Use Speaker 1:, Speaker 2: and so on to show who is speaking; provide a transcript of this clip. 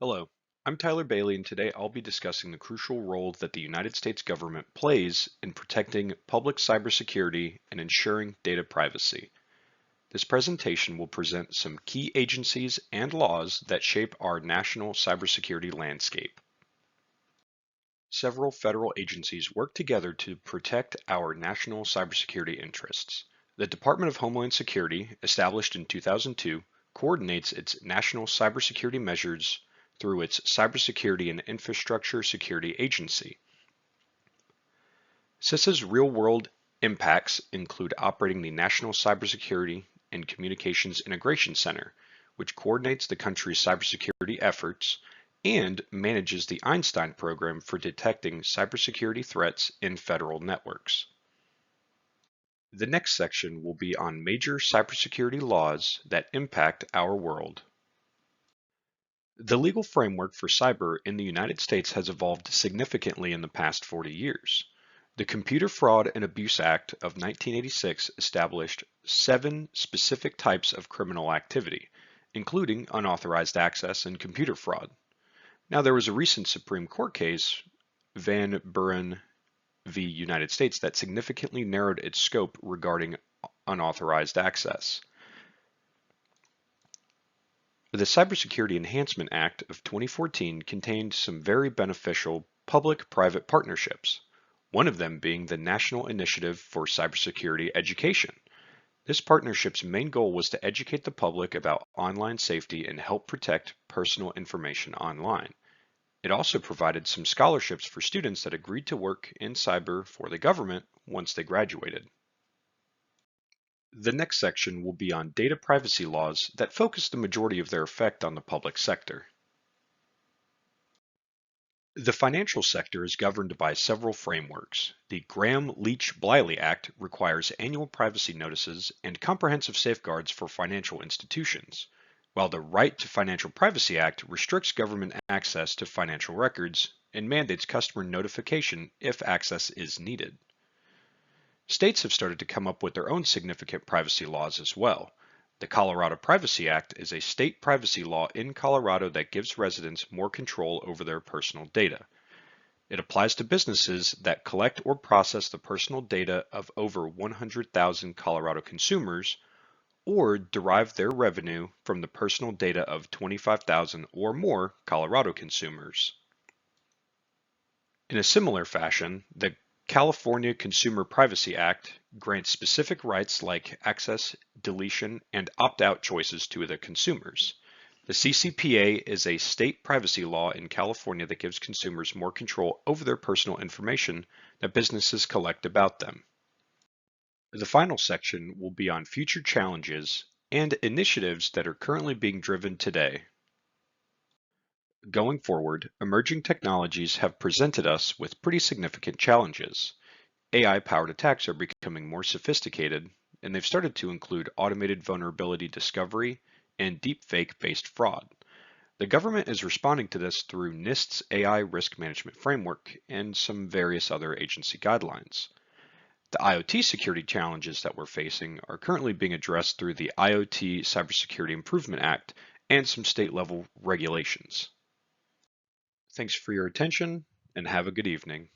Speaker 1: Hello, I'm Tyler Bailey, and today I'll be discussing the crucial role that the United States government plays in protecting public cybersecurity and ensuring data privacy. This presentation will present some key agencies and laws that shape our national cybersecurity landscape. Several federal agencies work together to protect our national cybersecurity interests. The Department of Homeland Security, established in 2002, coordinates its national cybersecurity measures through its Cybersecurity and Infrastructure Security Agency. CISA's real-world impacts include operating the National Cybersecurity and Communications Integration Center, which coordinates the country's cybersecurity efforts and manages the Einstein program for detecting cybersecurity threats in federal networks. The next section will be on major cybersecurity laws that impact our world. The legal framework for cyber in the United States has evolved significantly in the past 40 years. The Computer Fraud and Abuse Act of 1986 established 7 specific types of criminal activity, including unauthorized access and computer fraud. Now, there was a recent Supreme Court case, Van Buren v. United States, that significantly narrowed its scope regarding unauthorized access. The Cybersecurity Enhancement Act of 2014 contained some very beneficial public-private partnerships, one of them being the National Initiative for Cybersecurity Education. This partnership's main goal was to educate the public about online safety and help protect personal information online. It also provided some scholarships for students that agreed to work in cyber for the government once they graduated. The next section will be on data privacy laws that focus the majority of their effect on the public sector. The financial sector is governed by several frameworks. The Gramm-Leach-Bliley Act requires annual privacy notices and comprehensive safeguards for financial institutions, while the Right to Financial Privacy Act restricts government access to financial records and mandates customer notification if access is needed. States have started to come up with their own significant privacy laws as well. The Colorado Privacy Act is a state privacy law in Colorado that gives residents more control over their personal data. It applies to businesses that collect or process the personal data of over 100,000 Colorado consumers or derive their revenue from the personal data of 25,000 or more Colorado consumers. In a similar fashion, the California Consumer Privacy Act grants specific rights like access, deletion, and opt-out choices to the consumers. The CCPA is a state privacy law in California that gives consumers more control over their personal information that businesses collect about them. The final section will be on future challenges and initiatives that are currently being driven today. Going forward, emerging technologies have presented us with pretty significant challenges. AI-powered attacks are becoming more sophisticated, and they've started to include automated vulnerability discovery and deepfake-based fraud. The government is responding to this through NIST's AI Risk Management Framework and some various other agency guidelines. The IoT security challenges that we're facing are currently being addressed through the IoT Cybersecurity Improvement Act and some state-level regulations. Thanks for your attention, and have a good evening.